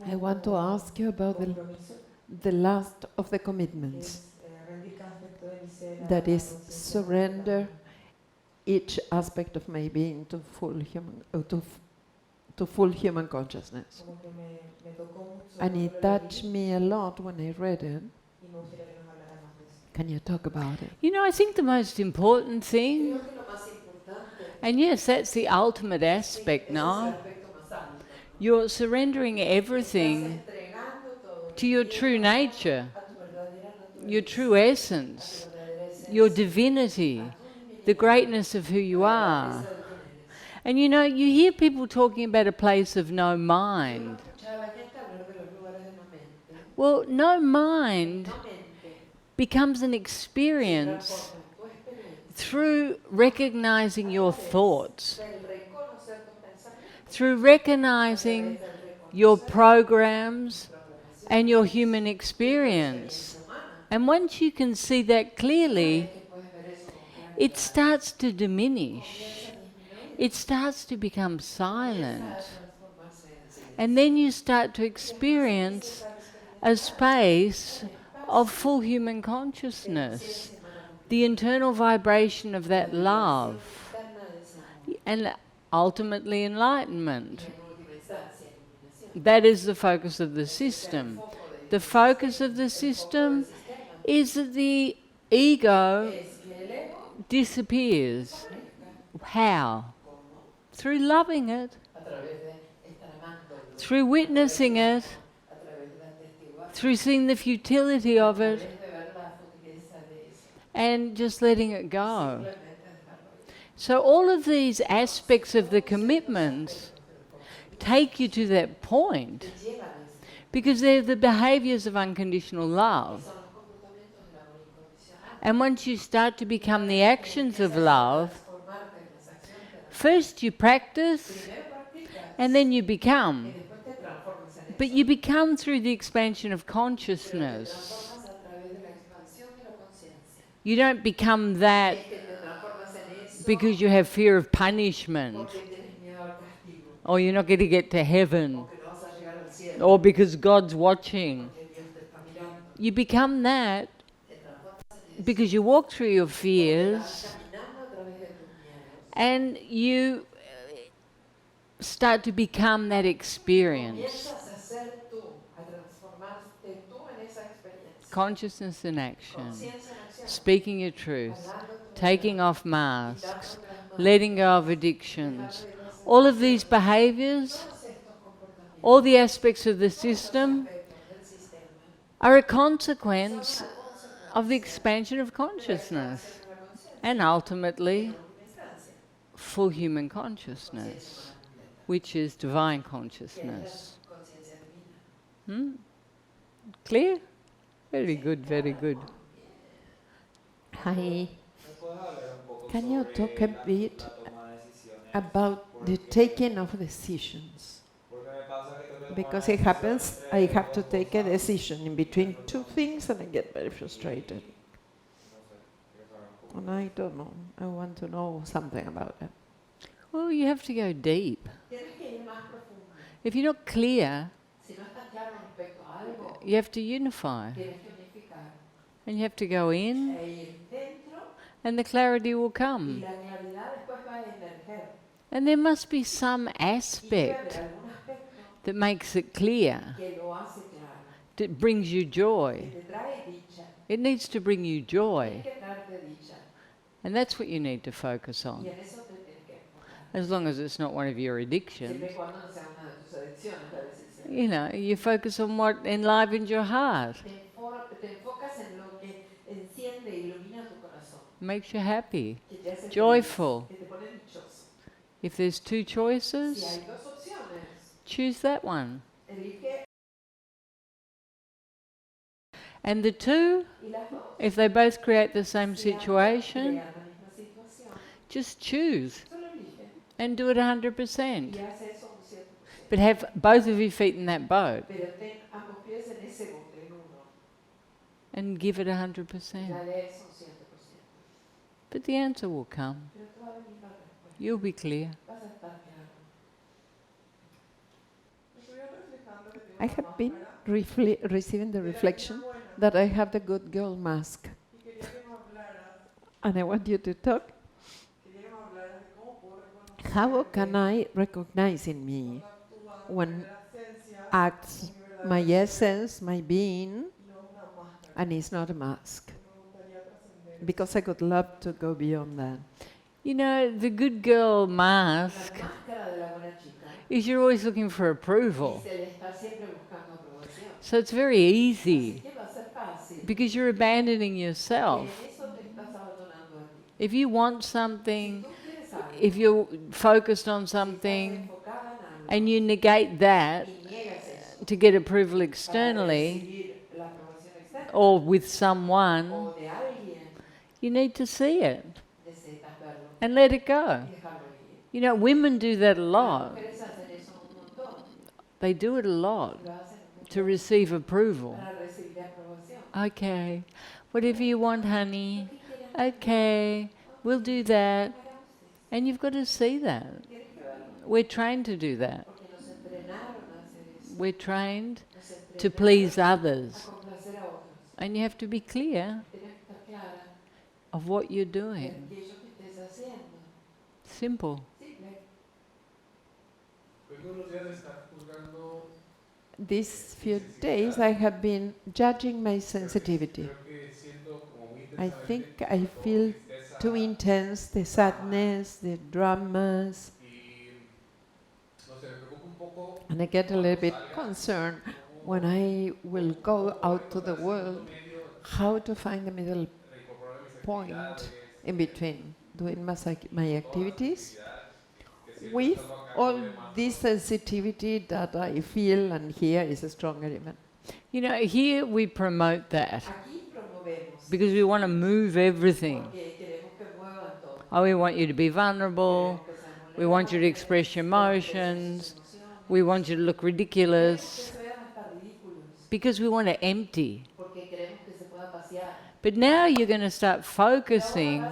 I want to ask you about the last of the commitments. That is surrender each aspect of my being to full human, to full human consciousness. And it touched me a lot when I read it. Can you talk about it? You know, I think the most important thing, and yes, that's the ultimate aspect now, you're surrendering everything to your true nature, your true essence, your divinity, the greatness of who you are. And you know, you hear people talking about a place of no mind. Well, no mind becomes an experience through recognizing your thoughts, through recognizing your programs and your human experience. And once you can see that clearly, it starts to diminish. It starts to become silent. And then you start to experience a space of full human consciousness, the internal vibration of that love, and ultimately enlightenment. That is the focus of the system. The focus of the system is that the ego disappears. How? Through loving it, through witnessing it, through seeing the futility of it, and just letting it go. So all of these aspects of the commitments take you to that point because they're the behaviors of unconditional love. And once you start to become the actions of love, first you practice and then you become. But you become through the expansion of consciousness. You don't become that because you have fear of punishment, or you're not going to get to heaven, or because God's watching. You become that because you walk through your fears and you start to become that experience. Consciousness in action, speaking your truth, taking off masks, letting go of addictions. All of these behaviors, all the aspects of the system are a consequence of the expansion of consciousness and ultimately full human consciousness, which is divine consciousness. Clear? Very good, very good. Hi. Can you talk a bit about the taking of decisions? Because it happens, I have to take a decision in between two things and I get very frustrated. And I don't know, I want to know something about that. Well, you have to go deep. If you're not clear, you have to unify. And you have to go in, and the clarity will come. And there must be some aspect that makes it clear, that brings you joy. It needs to bring you joy. And that's what you need to focus on. As long as it's not one of your addictions. You know, you focus on what enlivens your heart. Makes you happy, joyful. If there's two choices, choose that one. And the two, if they both create the same situation, just choose and do it 100%. But have both of your feet in that boat and give it 100%. But the answer will come. You'll be clear. I have been receiving the reflection that I have the good girl mask. And I want you to talk. How can I recognize in me when acts my essence, my being, and it's not a mask? Because I would love to go beyond that. You know, the good girl mask is you're always looking for approval. So it's very easy because you're abandoning yourself. If you want something, if you're focused on something, and you negate that to get approval externally or with someone, you need to see it and let it go. You know, women do that a lot. They do it a lot to receive approval. Okay, whatever you want, honey. Okay, we'll do that. And you've got to see that. We're trained to do that. We're trained to please others. And you have to be clear of what you're doing. Simple. These few days I have been judging my sensitivity. I think I feel too intense, the sadness, the dramas. And I get a little bit concerned when I will go out to the world, how to find the middle point in between doing my activities with all this sensitivity that I feel, and here is a stronger even. You know, here we promote that because we want to move everything. Oh, we want you to be vulnerable. We want you to express your emotions. We want you to look ridiculous because we want to empty. But now you're going to start focusing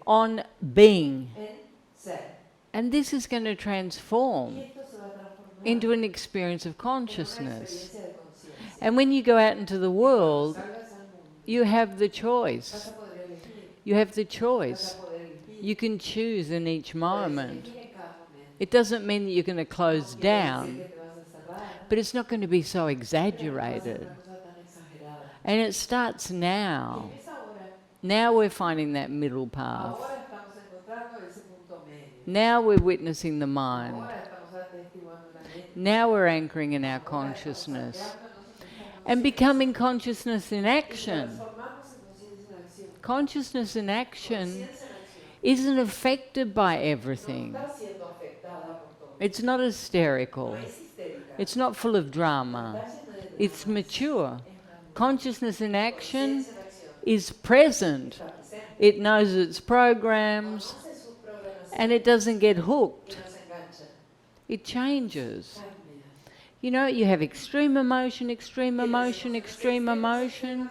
on being. And this is going to transform into an experience of consciousness. And when you go out into the world, you have the choice. You have the choice. You can choose in each moment. It doesn't mean that you're going to close down, but it's not going to be so exaggerated. And it starts now. Now we're finding that middle path. Now we're witnessing the mind. Now we're anchoring in our consciousness and becoming consciousness in action. Consciousness in action isn't affected by everything. It's not hysterical. It's not full of drama. It's mature. Consciousness in action is present. It knows its programs and it doesn't get hooked. It changes. You know, you have extreme emotion, extreme emotion, extreme emotion,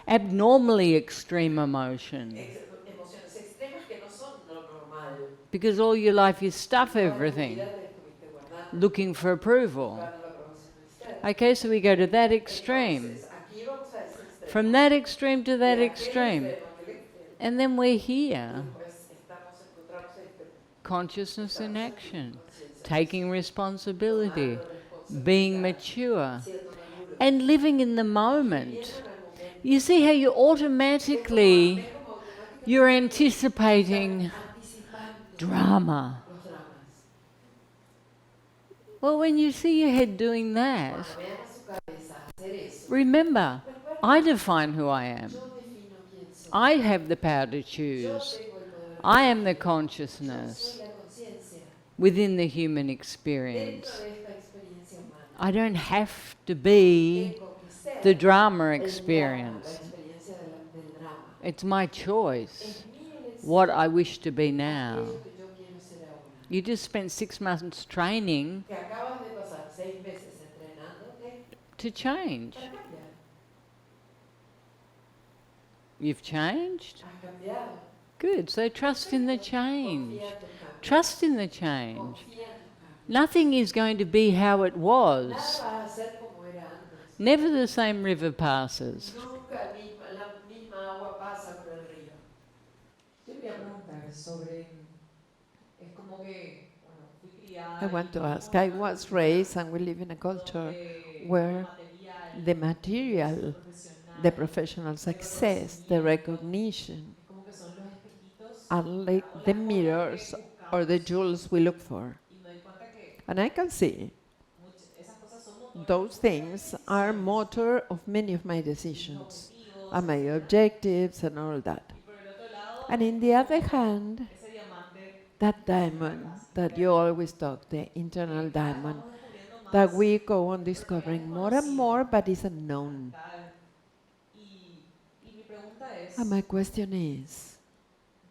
abnormally extreme emotion. Because all your life you stuff everything, looking for approval. Okay, so we go to that extreme. From that extreme to that extreme. And then we're here. Consciousness in action. Taking responsibility. Being mature. And living in the moment. You see how you automatically, you're anticipating drama. Well, when you see your head doing that, remember, I define who I am. I have the power to choose. I am the consciousness within the human experience. I don't have to be the drama experience. It's my choice what I wish to be now. You just spent 6 months training to change. You've changed? Good. So trust in the change. Trust in the change. Nothing is going to be how it was. Nada va a ser como era antes. Never the same river passes. Nunca la misma agua pasa por el río. Yo quería preguntar sobre, es como que, bueno, fui criada I want y to ask, vivimos I en una was cultura raised and we live in a culture donde where lo the material, material, lo the profesional, professional success, the recognition es como que son los espejitos are like o the las cosas mirrors que or the buscamos. jewels we look for. Y me doy cuenta que And I can see esas cosas son motores those de muchas things are decisiones, motor of many of my mis decisions objetivos, and my etcétera. objectives and all that. Y por el otro lado, And in the other hand, ese diamante that diamond that you always talk, the internal diamond, vamos descubriendo that más we go on discovering more and more, but is unknown. tal. Y mi pregunta es, And my question is,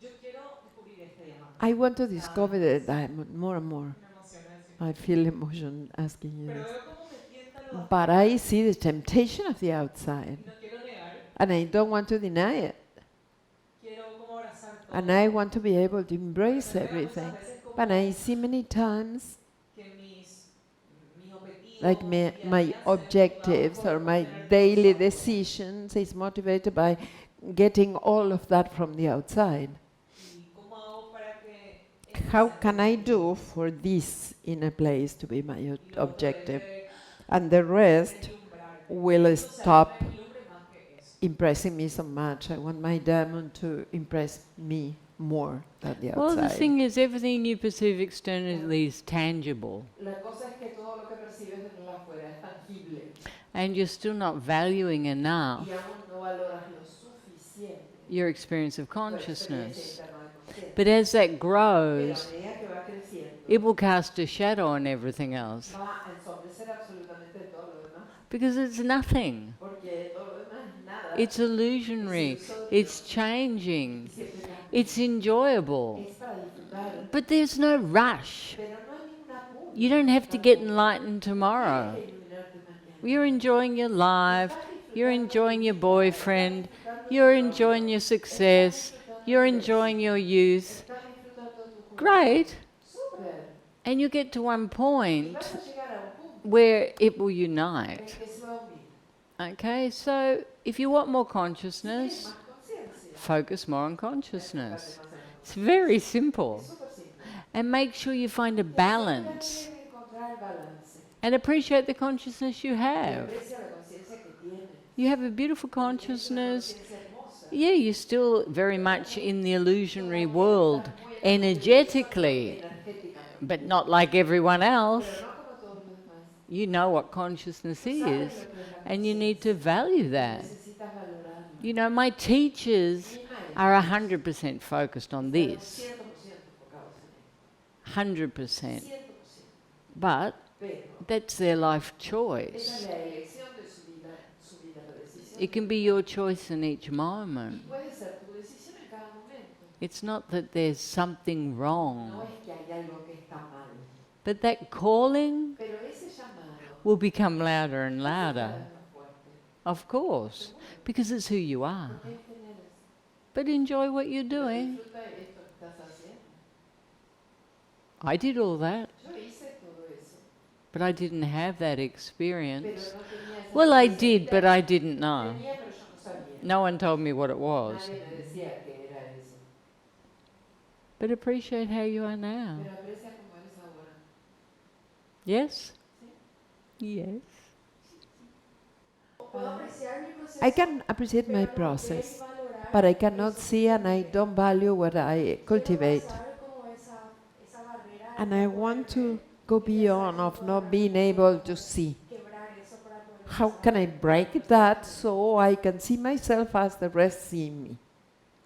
yo quiero descubrir este diamante. I want to discover the diamond more and more. Me emociona decir. I feel emotion asking you Pero this. veo cómo me tienta lo But I see the temptation of the outside, y no quiero negar, and I don't want to deny it. quiero como abrazar todo. And I want to be able to embrace everything. But I see many times, Que mis objetivos, like my objectives or my daily decisions is motivated by getting all of that from the outside. ¿Y cómo hago para que How can I do for this inner place to be my objective? And the rest will stop impressing me so much. I want my diamond to impress me more than the Well, the outside. thing is, everything you perceive externally is tangible, La cosa es que todo lo que percibes de afuera es tangible and you're still not valuing enough y aún no valoras lo suficiente your experience of tu experiencia consciousness. interna de conciencia. But as that Pero grows, a medida que va creciendo, it will cast a shadow on everything else va a ensombrecer absolutamente todo lo demás, because it's nothing. porque todo lo demás es nada. It's illusionary, it's changing, Siempre cambia. it's enjoyable, Es para disfrutar, but there's no rush. pero no hay ningún apuro. You don't have to get enlightened tomorrow. Hay que iluminarte mañana. You're enjoying your life, you're enjoying your boyfriend, you're enjoying your success, you're enjoying your youth. Estás disfrutando tu juventud. Great. Súper. And you get to one Y point vas a llegar a un punto where it will en unite. que se va a unir. Okay, so if you want more Tienes consciousness, más conciencia. focus more on Enfócate consciousness. más en la It's very simple. Es súper simple. And make sure you find a balance Siempre encontrar el balance. and appreciate the consciousness you Y have. aprecia la conciencia que tienes. You have a beautiful Tienes una consciousness. conciencia hermosa. Yeah, you're still very much in the illusionary world energetically, Energéticamente. but not like everyone else. Pero no como todos los demás. You know what consciousness Tú sabes is, lo que es la and you need conciencia. to value that. Necesitas valorarlo. You know, my teachers Mi maestro are 100% focused on está this. 100% enfocados en él. 100%. 100%. But Pero that's their life esa es choice. la elección de su vida, la decisión. It can be your choice in each Y moment. puede ser tu decisión en cada momento. It's not that there's something No wrong, es que hay algo que está mal. but that calling Pero ese llamado will become louder and es cada louder. vez más fuerte. Of course, because it's who you are. Porque es quién eres. But enjoy what you're Pero doing. disfruta de esto que estás haciendo. I did all that, Yo hice todo eso. but I didn't have that Pero experience. no tenía esa Well, I experiencia. did, but I didn't know. Tenía, pero yo no sabía. No one told me what it was. Nadie me decía que era eso. But appreciate how you are now. Pero aprecia como eres ahora. Yes? Yes. puedo apreciar mi proceso, I can appreciate my pero no process, ver y valorar but I cannot eso see and I don't value what I Quiero cultivate. pasar como esa barrera And de I no want poder to go beyond of not being able to see. quebrar eso para poder How pasar. can I break that so I can see myself as the rest see me?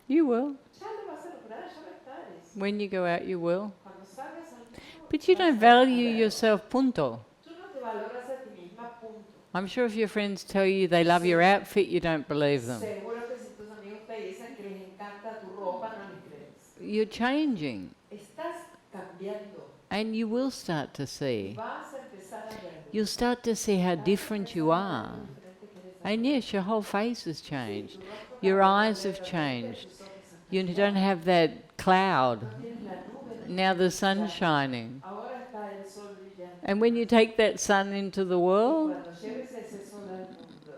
You will. Ya lo vas a lograr, ya lo estás. When you go out, you will. Cuando salgas al mundo, But you vas a don't value lograr. yourself, punto. Tú no te valoras a ti misma, punto. I'm sure if your friends tell you they love your outfit, you don't believe them. Seguro que si tus amigos te dicen que les encanta tu ropa, no les crees. You're changing, Estás cambiando. and you will start to see. Vas a empezar a ver. You'll start to see how different you are. And yes, your whole face has changed. Your eyes have changed. You don't have that cloud. Now the sun's shining. Ahora está el sol And when you take that sun into the Y world, cuando lleves ese sol al mundo,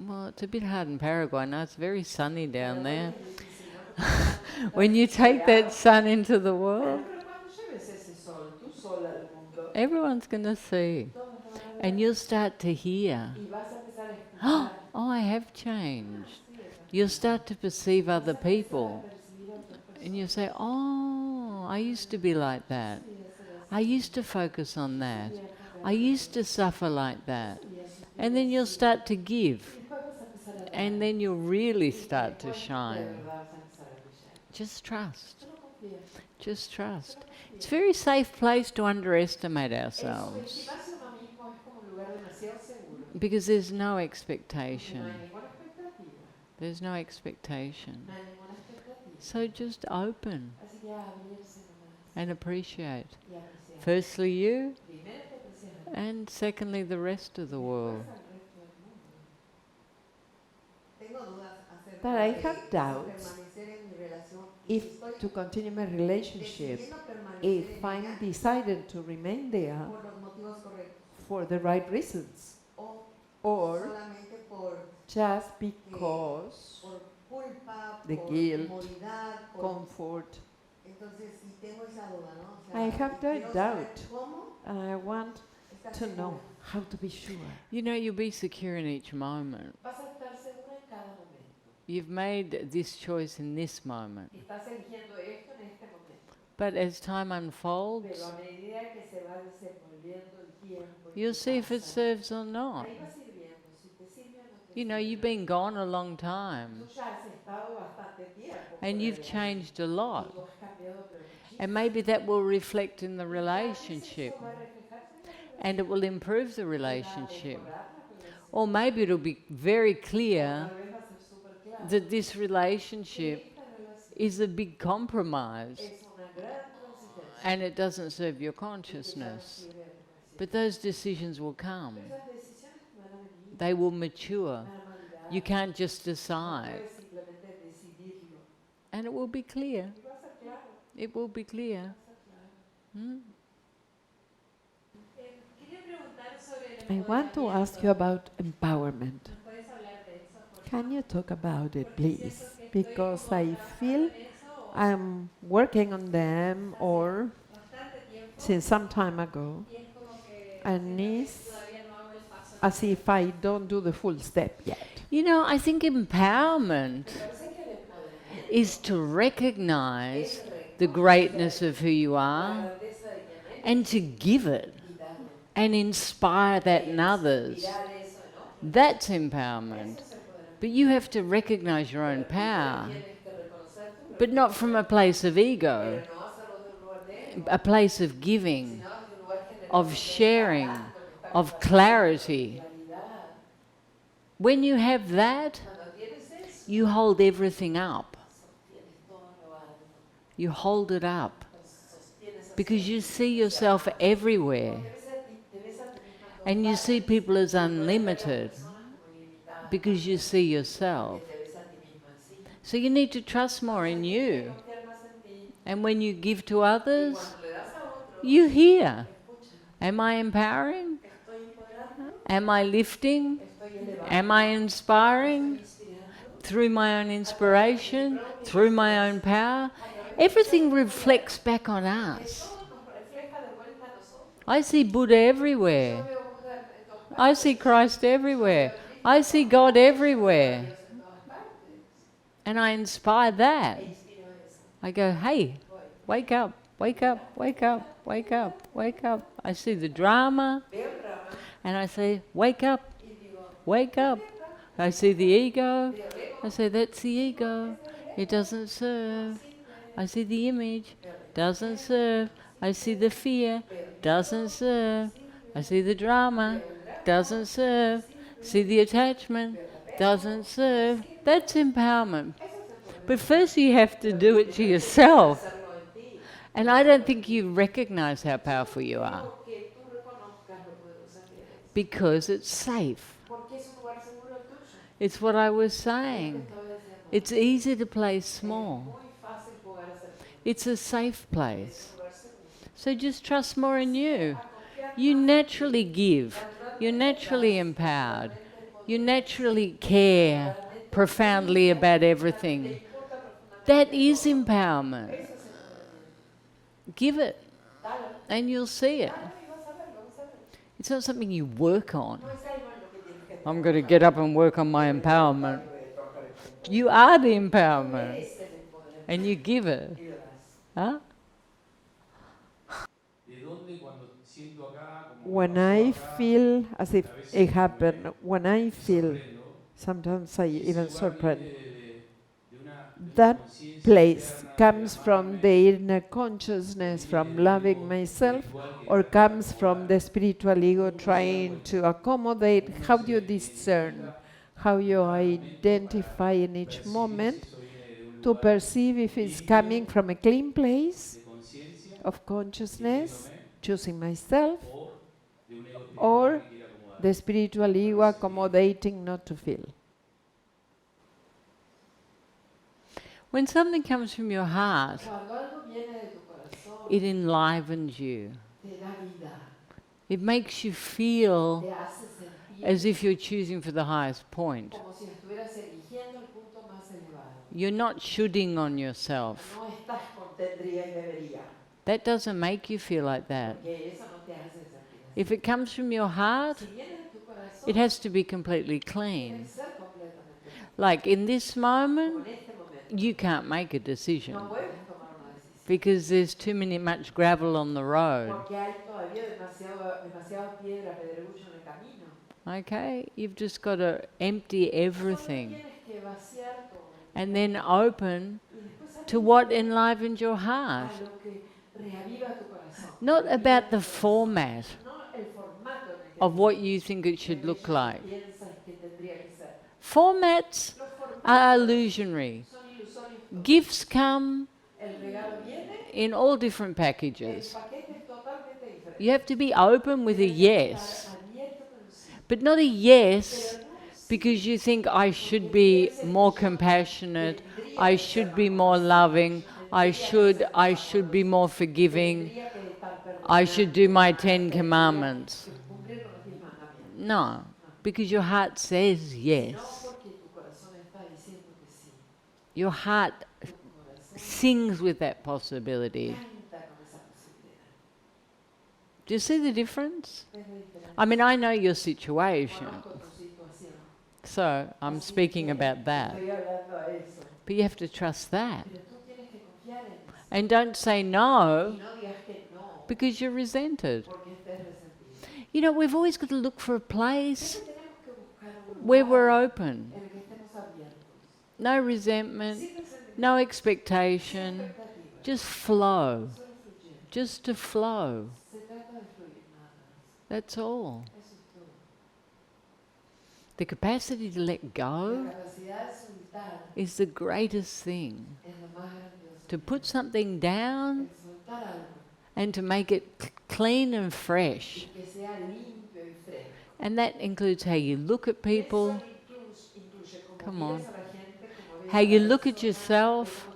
well, it's a bit hard in Paraguay. Now it's very sunny down bueno, there. es difícil, ¿no? Porque está When you take that sun into the Bueno, world, pero cuando lleves ese sol, tu sol al mundo, everyone's going to see. todos lo van a ver. And you'll start to hear, Y vas a empezar a escuchar. oh, I have changed. Sí, eso. You'll start to perceive other Vas a empezar people. a percibir a otras personas. And you'll say, oh, I used to be like that. Sí, eso era así. I used to focus on that. Sí, I used to suffer like that. y eso. And then you'll start to give. Y después vas a empezar a dar. And then you'll really Y start to después, de shine. verdad, vas a empezar a brillar. Just trust. Solo confía. Just trust. It's a very safe place to underestimate El ourselves. gimnasio no mismo es como un lugar demasiado seguro. Because there's no No hay expectation. ninguna expectativa. There's no expectation. No hay ninguna expectativa. So just open Así que abrirse nomás and appreciate. y apreciar. Firstly you, Primero te aprecias a ti, and secondly the rest of the después world. al resto del mundo. Tengo dudas acerca But I de have si doubts permanecer en mi relación, if si estoy to continue my relationship, decidiendo permanecer if en I'm ella decided to remain there por los motivos correctos for the right reasons, o or solamente por just because culpa, The por guilt, comodidad, por... comfort. Entonces, sí tengo esa duda, ¿no? O sea, I have that quiero doubt. saber cómo And I want estar to know segura. how to be sure. You know, you'll be secure in each moment. Vas a estar segura en cada momento. You've made this choice in this moment. Estás eligiendo esto en este momento. But as time unfolds, Pero a medida que se va desenvolviendo el tiempo, y you'll que see if it pasa, serves or not. ahí vas a ir viendo si te sirve o no te You know, sirve. you've been gone a long time Tú ya has estado bastante tiempo and fuera you've de ahí, changed a y lot. tú has cambiado, pero muchísimo. And maybe that will reflect in the Y tal vez relationship eso va a reflejarse en la relación, and it will improve the y va a relationship. mejorar la relación. Or maybe it'll be very O clear tal vez va a ser súper claro that this que relationship esta relación is a big compromise es una gran transigencia and it doesn't serve your y que ya no consciousness. sirve a la conciencia. But those decisions will come. Pero esas decisiones van a venir, They will mature. van a madurar. You can't just No decide. puedes simplemente decidirlo. And it will be clear. Y va a ser claro, It will be va clear. a ser claro. Hmm? Quería preguntar sobre el I want to ask you about empowerment. ¿Nos puedes hablar de eso, por favor? Can you talk about it, Porque siento please? que estoy Because como I trabajando feel en eso I'm working on them or bastante tiempo since some time ago, y es como que and siento que it's todavía no hago el paso. as if I don't do the full step yet. You know, I think empowerment Parece que el empoderamiento is to recognize es the greatness of who you are la grandeza de quien eres and to give it y darlo. and inspire that in others. Inspirar eso en otros. That's empowerment. Eso es empoderamiento. But you have to recognize your own power, Tienes que reconocer tu but not from a place of ego, pero no hacerlo de un lugar de ego, a place of giving, sino de un lugar generoso of que está sharing, dando, que está of compartiendo, clarity. claridad. When you have that, Cuando tienes eso, you hold everything up. sostienes todo lo alto, You hold it up sostienes así. because you see yourself everywhere Porque te ves a ti misma en todas and you see partes, people as y ves a las unlimited personas como ilimitadas, because you see yourself. porque te ves a ti misma así. So you need to trust more in Tienes que you. confiar más en ti, And when you give to y others, cuando le das a otros, you hear. escucha, Am I empowering? estoy empoderando, Am I lifting? estoy elevando, Am I inspiring? estoy inspirando, Through my own inspiration, through my own power, everything reflects back on que us. todo nos refleja de vuelta a nosotros. I see Buddha Yo everywhere. veo Buda en todas I partes, see Christ everywhere. I see God everywhere. Dios en todas partes, And I inspire that. e inspiro eso. I go, hey, Voy. wake up, wake up, wake up, wake up, wake up. I see the drama Veo el drama and I say, wake up, y digo, wake up. I see the ego. veo el ego, I say, that's the ego. It doesn't serve. I see the image. Doesn't serve. I see the fear. Doesn't serve. I see the drama. Doesn't serve. See the attachment. Doesn't serve. That's empowerment. But first you have to do it to yourself. hacerlo en ti. And I don't think you recognize how powerful you are Digo que tú reconozcas lo poderosa que eres, because it's safe. porque es un lugar seguro el tuyo. It's what I was Te saying. estaba diciendo, It's easy to play es small. muy fácil jugar a ser tú, It's a safe es place. un lugar seguro. So just trust more in you. A confiar You naturally give. You're naturally empowered. You naturally care profoundly about everything. That is empowerment. Give it, and you'll see it. It's not something you work on. I'm going to get up and work on my empowerment. You are the empowerment, and you give it. Huh? When I feel as if it happened, when I feel, sometimes I even surprised, that place comes from the inner consciousness, from loving myself, or comes from the spiritual ego trying to accommodate. How do you discern? How you identify in each moment to perceive if it's coming from a clean place of consciousness, choosing myself, or the spiritual ego accommodating not to feel. When something comes from your heart, it enlivens you. It makes you feel as if you're choosing for the highest point. You're not shoulding on yourself. That doesn't make you feel like that. If it comes from your heart, it has to be completely clean. Like in this moment, you can't make a decision because there's too much gravel on the road. Okay, you've just got to empty everything and then open to what enlivens your heart. Not about the format of what you think it should look like. Formats are illusionary. Gifts come in all different packages. You have to be open with a yes, but not a yes because you think I should be more compassionate, I should be more loving, I should be more forgiving, I should do my 10 commandments. No, because your heart says yes. Your heart sings with that possibility. Do you see the difference? I mean, I know your situation, so I'm speaking about that. But you have to trust that. And don't say no because you're resented. You know, we've always got to look for a place where we're open. No resentment, no expectation, just flow. Just to flow. That's all. The capacity to let go is the greatest thing. To put something down and to make it clean and fresh. And that includes how you look at people. Come on. How you look at yourself.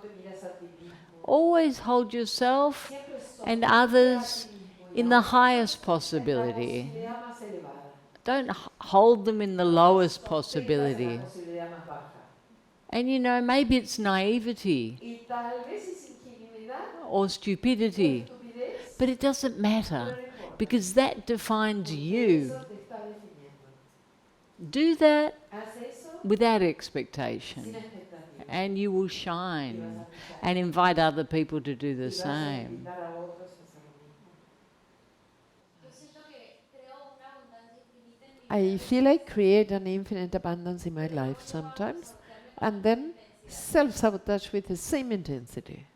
Always hold yourself and others in the highest possibility. Don't hold them in the lowest possibility. And you know, maybe it's naivety or stupidity, but it doesn't matter because that defines you. Do that without expectation and you will shine and invite other people to do the same. I feel I create an infinite abundance in my life sometimes, and then self-sabotage with the same intensity.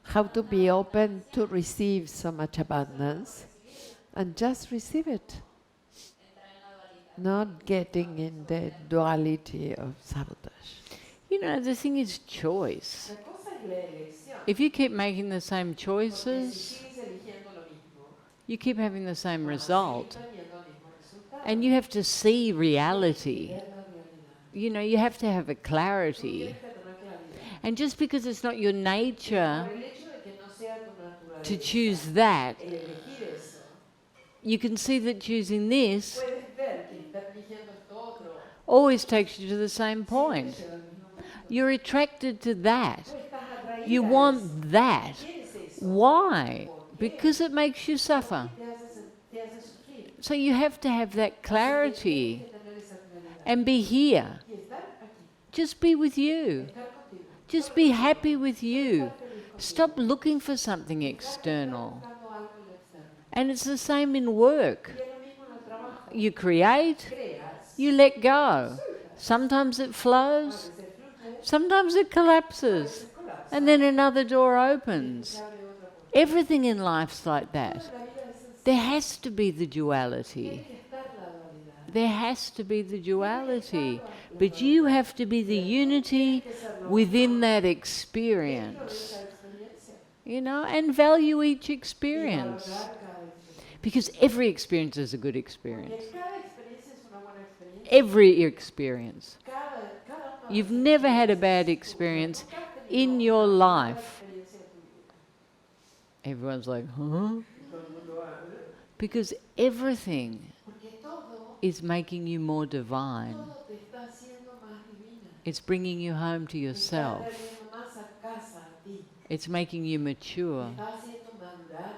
How to be open to receive so much abundance and just receive it. Not getting in the duality of sabotage. You know, the thing is choice. If you keep making the same choices, you keep having the same result. And you have to see reality. You know, you have to have a clarity. And just because it's not your nature to choose that, el elegir eso, you can see that choosing this puedes ver que estar eligiendo esto otro always takes you to the same siempre point. lleva al mismo punto. You're attracted to that. Tú estás atraída You a eso, want that. quieres eso. Why? ¿Por qué? Because it makes you suffer. Te hace sufrir. So you have to have that Así que clarity tienes que tener esa claridad. and be here. Y estar aquí, Just be with you. estar contigo. Just be happy with you. Estar feliz contigo. Stop looking for something external. Buscando algo en lo externo. And it's the same in work. Y es lo mismo en el trabajo. You create, Creas, you let go. Sometimes it a flows, veces fluye, sometimes it a collapses, veces colapsa. and then another door Se opens. abre otra puerta. Everything in life's like that. La vida es así. There has to be the Tiene duality. que estar la dualidad. There has to be the duality. But you have to be the unity within that Dentro de experience, esa experiencia. you know, and value each Y experience. valorar cada experiencia. Because every experience is a good experience. Porque cada experiencia es una buena experiencia. Every experience. Cada una de You've las never had a experiencias bad tuyas. experience Nunca has tenido in una your mala life. experiencia en tu vida. Everyone's like, huh? Y todo el mundo va, "¿Eh?". Because everything Porque todo, is making you more divine. todo te está haciendo más divina. It's bringing you home to Te está yourself. trayendo más a casa a ti. It's making you Te mature. está haciendo madurar.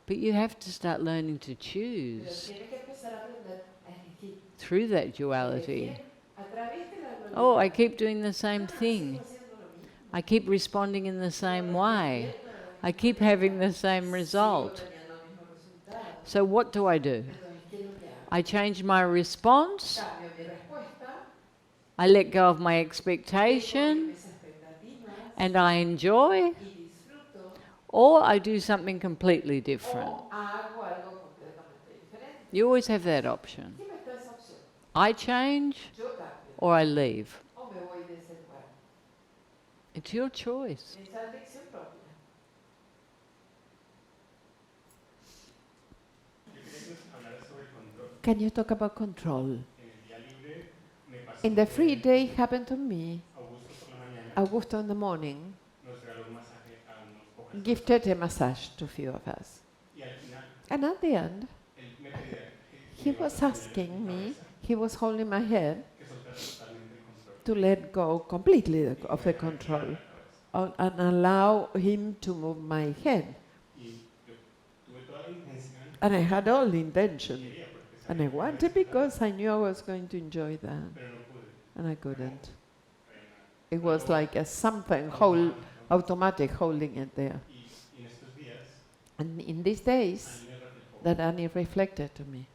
But you have to start learning to Pero choose tienes que empezar a aprender a elegir. through that duality. Elegir a través de la dualidad. Oh, I keep doing the same Sigo thing. haciendo lo mismo. I keep responding in the same way. Respondiendo de la I misma keep manera. having the same Sigo result. teniendo el mismo resultado. So what do I do? Entonces, ¿qué es lo que hago? I change my response. Cambio mi respuesta, I let go of my dejo expectation mis expectativas and I enjoy, y disfruto, or I do something completely different. o hago algo completamente diferente. You always have that option. Siempre está esa opción. I change Yo cambio or I leave. o me voy de ese lugar. It's your choice. Esa es elección propia. Can you talk about control? In the free day happened to me. Augusto in the morning gifted a massage to a few of us. And at the end, he was asking me, he was holding my head to let go completely of the control and allow him to move my head. And I had all the intention. And I wanted because I knew I was going to enjoy that. And I couldn't. It was like a something automatic holding it there. And in these days, that Annie reflected to me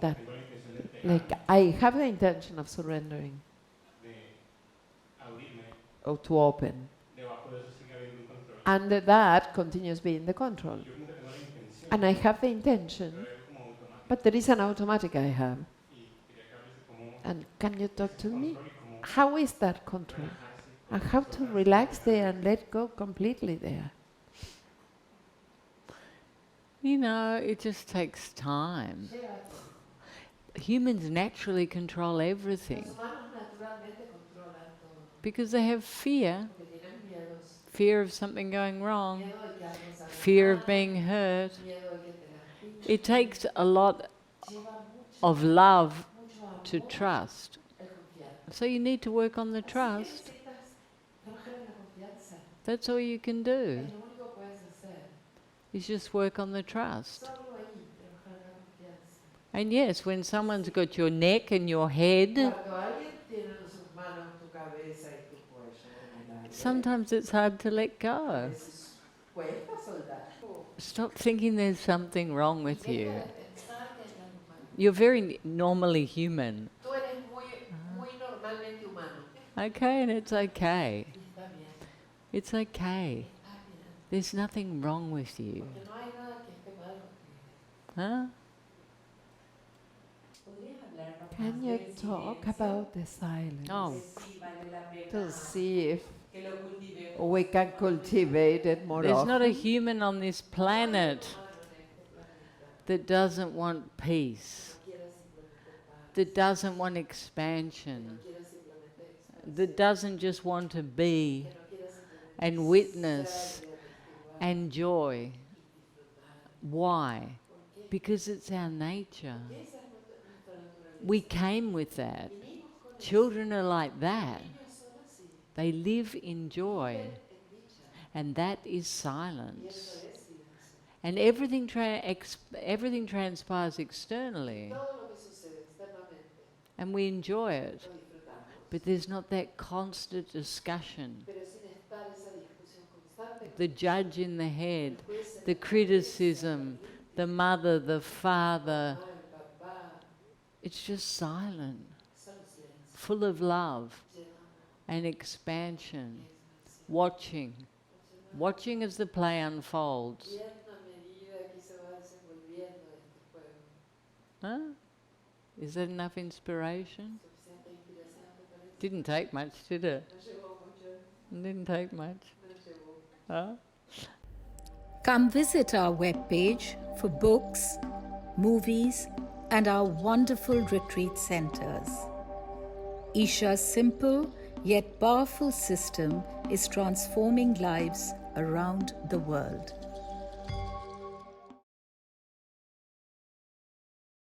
that like I have the intention of surrendering or to open. And that continues being the control. And I have the intention, but there is an automatic I have. And can you talk to me? How is that control? And how to relax there and let go completely there? You know, it just takes time. Humans naturally control everything because they have fear. Fear of something going wrong, fear of being hurt. It takes a lot of love to trust. So you need to work on the trust. That's all you can do, is just work on the trust. And yes, when someone's got your neck and your head, sometimes it's hard to let go. Stop thinking there's something wrong with you. You're very normally human. Okay, and it's okay. It's okay. There's nothing wrong with you. Huh? Can you talk about the silence? Oh, To see if we can cultivate it more there's often. not a human on this planet that doesn't want peace, that doesn't want expansion, that doesn't just want to be and witness and joy. Why? Because it's our nature. We came with that. Children are like that. They live in joy. And that is silence. And everything transpires externally. And we enjoy it. But there's not that constant discussion. The judge in the head, the criticism, the mother, the father. It's just silent, full of love and expansion, watching as the play unfolds. Huh? Is that enough inspiration? Didn't take much, did it? Didn't take much. Huh? Come visit our webpage for books, movies, and our wonderful retreat centers. Isha's simple yet powerful system is transforming lives around the world.